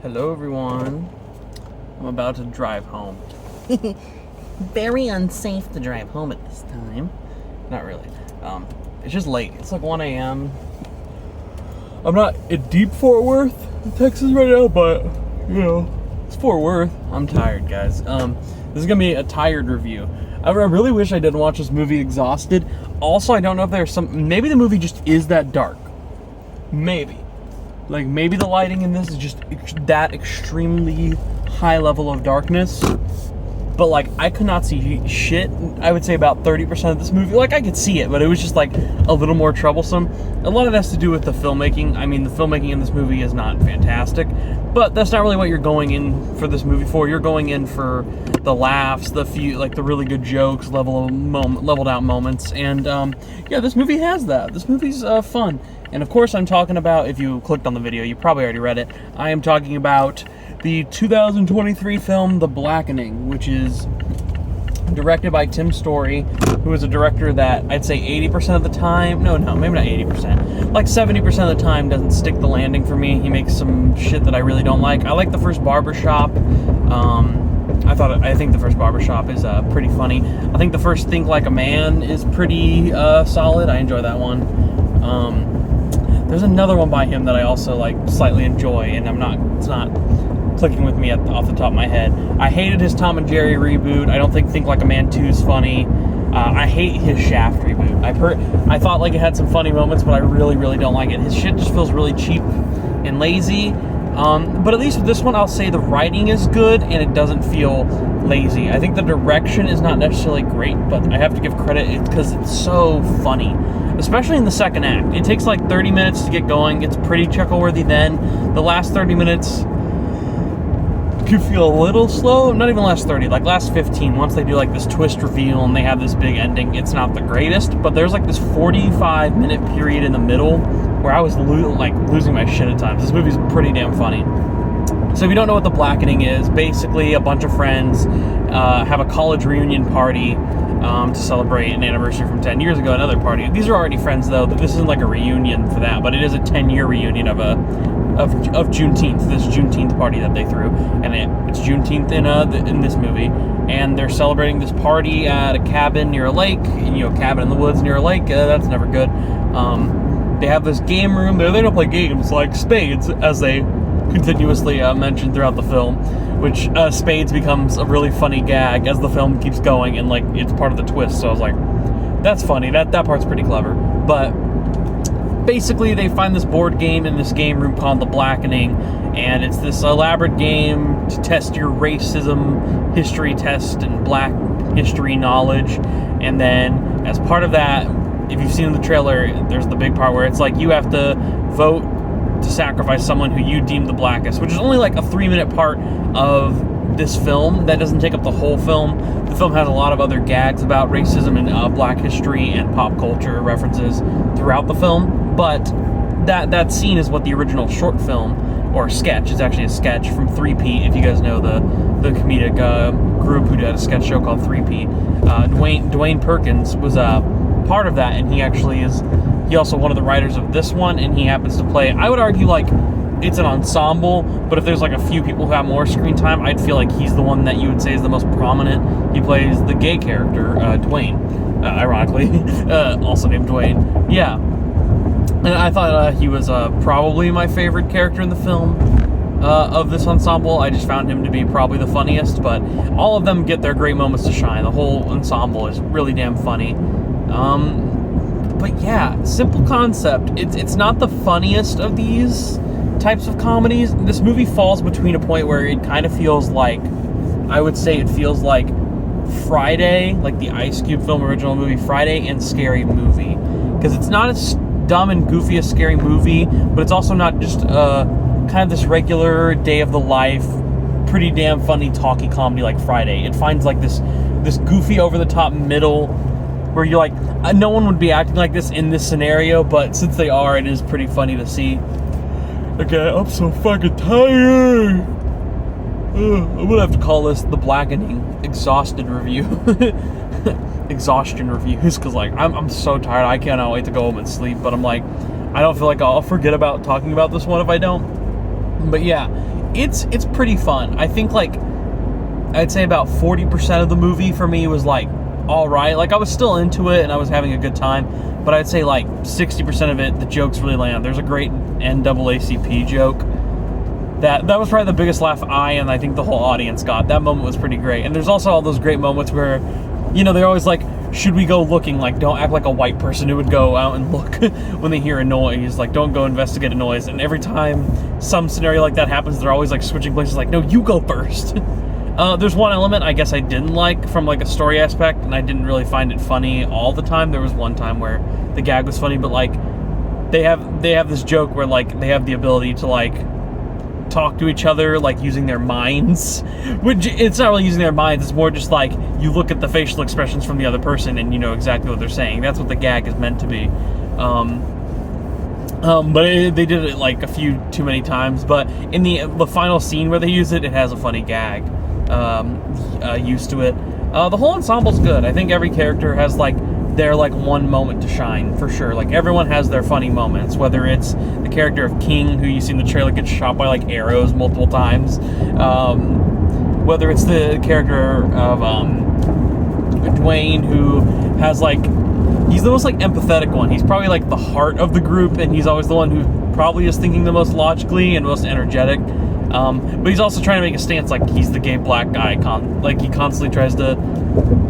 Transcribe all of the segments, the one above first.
Hello everyone. I'm about to drive home. Very unsafe to drive home at this time. Not really. It's just late. It's like 1 a.m. I'm not in deep Fort Worth, Texas right now, but it's Fort Worth. I'm tired, guys. This is gonna be a tired review. I really wish I didn't watch this movie exhausted. Also, I don't know if there's maybe the movie just is that dark. Maybe. Like, maybe the lighting in this is just that extremely high level of darkness. But, like, I could not see shit, I would say about 30% of this movie. Like, I could see it, but it was just, like, a little more troublesome. A lot of that has to do with the filmmaking. I mean, the filmmaking in this movie is not fantastic. But that's not really what you're going in for this movie for. You're going in for the laughs, the really good jokes, leveled out moments. And, yeah, this movie has that. This movie's fun. And, of course, I'm talking about, if you clicked on the video, you probably already read it. I am talking about the 2023 film, The Blackening, which is directed by Tim Story, who is a director that I'd say 80% of the time, no, maybe not 80%, like 70% of the time doesn't stick the landing for me. He makes some shit that I really don't like. I like the first Barbershop. I think the first Barbershop is pretty funny. I think the first Think Like a Man is pretty solid. I enjoy that one. There's another one by him that I also like slightly enjoy, and it's not clicking with me off the top of my head. I hated his Tom and Jerry reboot. I don't think Like a Man 2 is funny. I hate his Shaft reboot. I thought like it had some funny moments, but I really, really don't like it. His shit just feels really cheap and lazy. But at least with this one, I'll say the writing is good and it doesn't feel lazy. I think the direction is not necessarily great, but I have to give credit because it's so funny. Especially in the second act. It takes like 30 minutes to get going. It's pretty chuckle-worthy then. The last 30 minutes could feel a little slow. Not even last 30, like last 15. Once they do like this twist reveal and they have this big ending, it's not the greatest. But there's like this 45-minute period in the middle where I was losing my shit at times. This movie's pretty damn funny. So if you don't know what The Blackening is, basically a bunch of friends have a college reunion party to celebrate an anniversary from 10 years ago, another party. These are already friends, though. This isn't like a reunion for that, but it is a 10-year reunion of Juneteenth, this Juneteenth party that they threw. And it's Juneteenth in this movie. And they're celebrating this party at a cabin near a lake. Cabin in the woods near a lake. That's never good. They have this game room. They don't play games like spades, as they continuously mentioned throughout the film, which spades becomes a really funny gag as the film keeps going, and like it's part of the twist. So I was like, that's funny. That part's pretty clever. But basically, they find this board game in this game room called The Blackening, and it's this elaborate game to test your racism history test and black history knowledge. And then as part of that, if you've seen the trailer, there's the big part where it's like you have to vote to sacrifice someone who you deem the blackest, which is only like a 3-minute part of this film. That doesn't take up the whole film. The film has a lot of other gags about racism and black history and pop culture references throughout the film, but that scene is what the original short film, or sketch, is actually a sketch from 3P, if you guys know the comedic group who did a sketch show called 3P. Dwayne Perkins was part of that, and he also one of the writers of this one, and he happens to play, I would argue, like, it's an ensemble, but if there's like a few people who have more screen time, I'd feel like he's the one that you would say is the most prominent. He plays the gay character, Dwayne, ironically, also named Dwayne. Yeah. And I thought he was probably my favorite character in the film of this ensemble. I just found him to be probably the funniest, but all of them get their great moments to shine. The whole ensemble is really damn funny. But yeah, simple concept. It's not the funniest of these types of comedies. This movie falls between a point where it kind of feels like, I would say it feels like Friday, like the Ice Cube film original movie Friday, and Scary Movie. Because it's not as dumb and goofy as Scary Movie, but it's also not just kind of this regular day of the life, pretty damn funny talky comedy like Friday. It finds like this goofy over the top middle where you're like, no one would be acting like this in this scenario, but since they are, it is pretty funny to see. Okay, I'm so fucking tired. I'm gonna have to call this The Blackening Exhausted Review. Exhaustion reviews, because like I'm so tired. I cannot wait to go home and sleep, but I'm like, I don't feel like I'll forget about talking about this one if I don't. But yeah, it's pretty fun. I think like I'd say about 40% of the movie for me was like all right. Like I was still into it and I was having a good time, but I'd say like 60% of it, the jokes really land. There's a great NAACP joke that was probably the biggest laugh and I think the whole audience got. That moment was pretty great. And there's also all those great moments where, you know, they're always like, should we go looking? Like, don't act like a white person who would go out and look when they hear a noise. Like, don't go investigate a noise. And every time some scenario like that happens, they're always like switching places. Like, no, you go first. There's one element I guess I didn't like from like a story aspect, and I didn't really find it funny all the time. There was one time where the gag was funny, but like they have this joke where like they have the ability to like talk to each other like using their minds, which it's not really using their minds, it's more just like you look at the facial expressions from the other person and you know exactly what they're saying. That's what the gag is meant to be. But they did it like a few too many times. But in the final scene where they use it, it has a funny gag used to it. The whole ensemble's good. I think every character has like their like one moment to shine for sure. Like everyone has their funny moments, whether it's the character of King, who you see in the trailer get shot by like arrows multiple times, whether it's the character of Dwayne, who has like, he's the most like empathetic one. He's probably like the heart of the group, and he's always the one who probably is thinking the most logically and most energetic. But he's also trying to make a stance like he's the gay black guy. Like he constantly tries to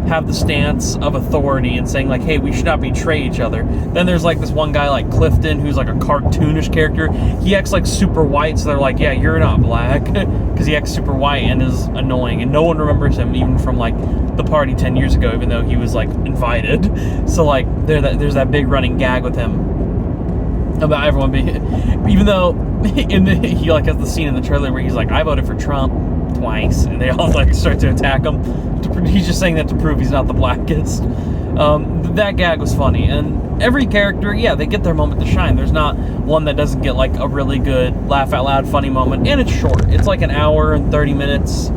have the stance of authority and saying like, hey, we should not betray each other. Then there's like this one guy like Clifton, who's like a cartoonish character. He acts like super white, so they're like, yeah, you're not black, because he acts super white and is annoying, and no one remembers him even from like the party 10 years ago, even though he was like invited. So like there's that big running gag with him about everyone being, even though he like has the scene in the trailer where he's like, I voted for Trump twice, and they all like start to attack him. He's just saying that to prove he's not the blackest. That gag was funny, and every character, yeah, they get their moment to shine. There's not one that doesn't get like a really good laugh out loud funny moment, and it's short. It's like an hour and 30 minutes.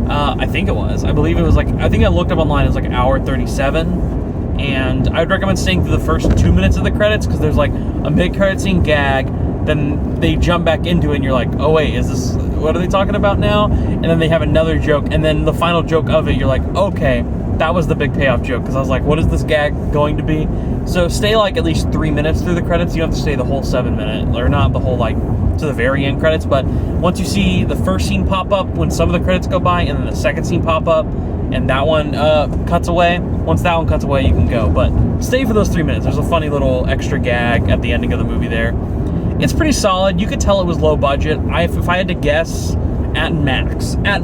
I think it was. I believe it was like, I think I looked up online, it was like an hour 37, and I'd recommend staying through the first 2 minutes of the credits, because there's like a mid-credit scene gag, then they jump back into it, and you're like, oh wait, is this, what are they talking about now? And then they have another joke, and then the final joke of it, you're like, okay, that was the big payoff joke, because I was like, what is this gag going to be? So stay like at least 3 minutes through the credits. You don't have to stay the whole 7 minute, or not the whole like to the very end credits, but once you see the first scene pop up when some of the credits go by, and then the second scene pop up and that one cuts away, once that one cuts away, you can go. But stay for those 3 minutes. There's a funny little extra gag at the ending of the movie there. It's pretty solid. You could tell it was low budget. If I had to guess, at max, I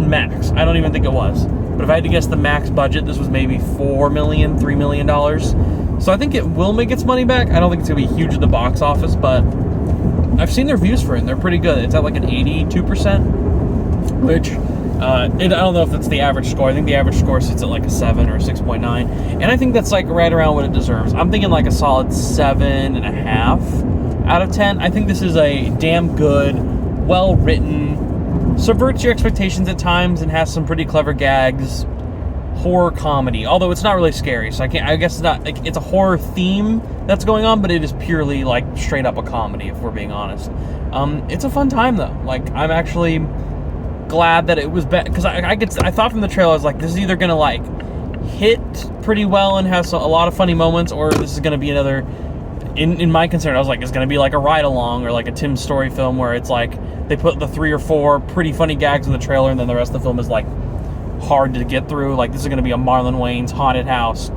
don't even think it was, but if I had to guess the max budget, this was maybe $4 million, $3 million. So I think it will make its money back. I don't think it's going to be huge at the box office, but I've seen the reviews for it, and they're pretty good. It's at like an 82%, which I don't know if that's the average score. I think the average score sits at like a 7 or a 6.9, and I think that's like right around what it deserves. I'm thinking like a solid 7.5 out of 10. I think this is a damn good, well-written, subverts your expectations at times, and has some pretty clever gags, horror comedy, although it's not really scary, so I guess it's not, like, it's a horror theme that's going on, but it is purely like straight up a comedy, if we're being honest. It's a fun time though. Like, I'm actually glad that it was because I thought from the trailer, I was like, this is either gonna like hit pretty well and have a lot of funny moments, or this is gonna be another, in my concern, I was like, it's gonna be like a ride along or like a Tim Story film where it's like they put the 3 or 4 pretty funny gags in the trailer, and then the rest of the film is like hard to get through. Like, this is going to be a Marlon Wayans haunted house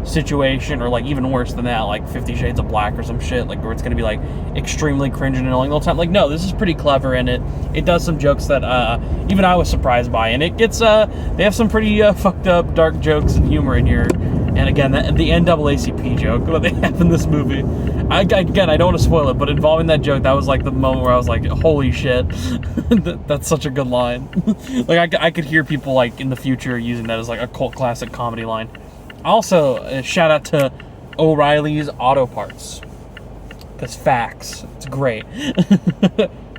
situation, or like even worse than that, like 50 Shades of Black or some shit, like where it's going to be like extremely cringe and annoying all the time. Like, no, this is pretty clever, and it does some jokes that even I was surprised by, and it gets they have some pretty fucked up dark jokes and humor in here. And again, the NAACP joke that they have in this movie, I don't want to spoil it, but involving that joke, that was like the moment where I was like, holy shit, that's such a good line. Like, I could hear people like in the future using that as like a cult classic comedy line. Also, shout out to O'Reilly's Auto Parts, because facts, it's great.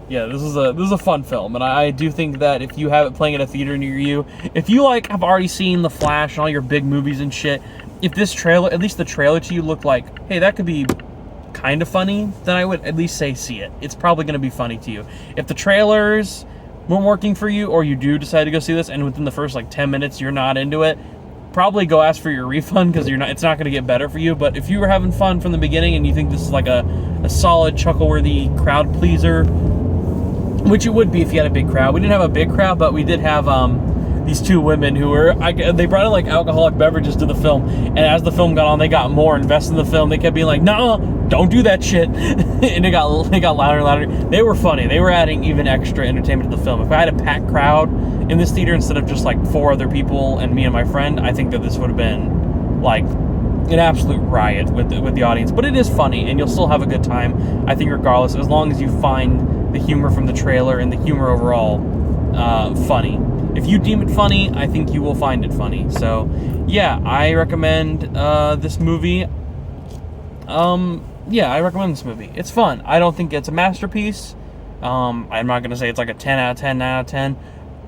Yeah, this is a fun film, and I do think that if you have it playing at a theater near you, if you like have already seen The Flash and all your big movies and shit, if this trailer, at least the trailer to you, looked like, hey, that could be kind of funny, then I would at least say see it. It's probably going to be funny to you. If the trailers weren't working for you, or you do decide to go see this, and within the first like 10 minutes you're not into it, probably go ask for your refund, because it's not going to get better for you. But if you were having fun from the beginning and you think this is like a solid chuckle-worthy crowd pleaser, which it would be if you had a big crowd. We didn't have a big crowd, but we did have these two women who were, they brought in like alcoholic beverages to the film, and as the film got on, they got more invested in the film. They kept being like, "No, don't do that shit," and it got louder and louder. They were funny. They were adding even extra entertainment to the film. If I had a packed crowd in this theater instead of just like 4 other people and me and my friend, I think that this would have been like an absolute riot with the audience. But it is funny, and you'll still have a good time, I think, regardless, as long as you find the humor from the trailer and the humor overall funny. If you deem it funny, I think you will find it funny. So, yeah, I recommend this movie. I recommend this movie. It's fun. I don't think it's a masterpiece. I'm not going to say it's like a 10 out of 10, 9 out of 10.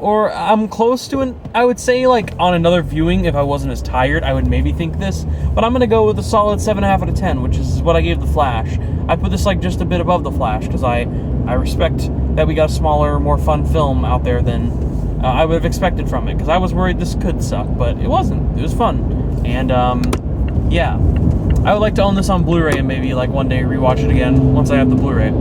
Or I'm close to it. I would say, like, on another viewing, if I wasn't as tired, I would maybe think this. But I'm going to go with a solid 7.5 out of 10, which is what I gave The Flash. I put this, like, just a bit above The Flash, because I respect that we got a smaller, more fun film out there than I would have expected from it, because I was worried this could suck, but it wasn't. It was fun. And, yeah. I would like to own this on Blu-ray and maybe, like, one day rewatch it again once I have the Blu-ray.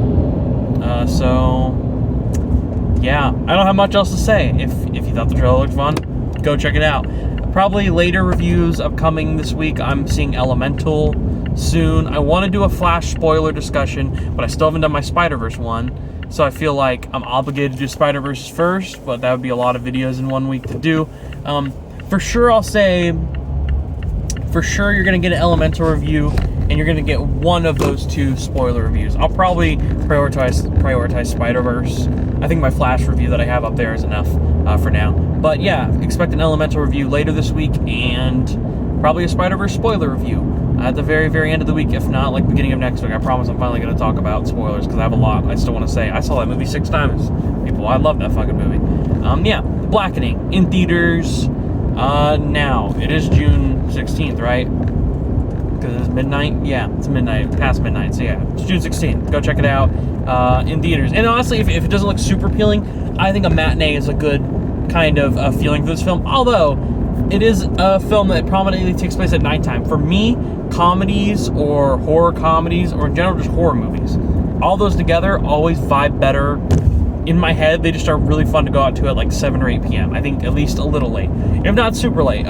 Yeah. I don't have much else to say. If you thought the trailer looked fun, go check it out. Probably later reviews upcoming this week. I'm seeing Elemental soon. I want to do a Flash spoiler discussion, but I still haven't done my Spider-Verse one. So I feel like I'm obligated to do Spider-Verse first, but that would be a lot of videos in 1 week to do. For sure, I'll say, for sure you're going to get an Elemental review, and you're going to get one of those 2 spoiler reviews. I'll probably prioritize Spider-Verse. I think my Flash review that I have up there is enough for now. But yeah, expect an Elemental review later this week, and probably a Spider-Verse spoiler review at the very, very end of the week, if not like beginning of next week. I promise I'm finally going to talk about spoilers, because I have a lot I still want to say. I saw that movie 6 times, people. I love that fucking movie. Yeah, Blackening in theaters now. It is June 16th, right? Because it's midnight. Yeah, it's midnight, past midnight. So yeah, it's June 16th. Go check it out in theaters. And honestly, if it doesn't look super appealing, I think a matinee is a good kind of feeling for this film. Although it is a film that prominently takes place at nighttime. For me, comedies or horror comedies, or in general just horror movies, all those together always vibe better in my head. They just are really fun to go out to at like 7 or 8 p.m. I think at least a little late, if not super late.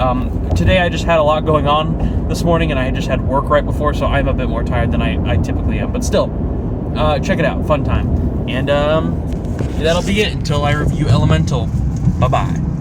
Today I just had a lot going on this morning, and I just had work right before, so I'm a bit more tired than I typically am. But still, check it out. Fun time. And that'll be it until I review Elemental. Bye-bye.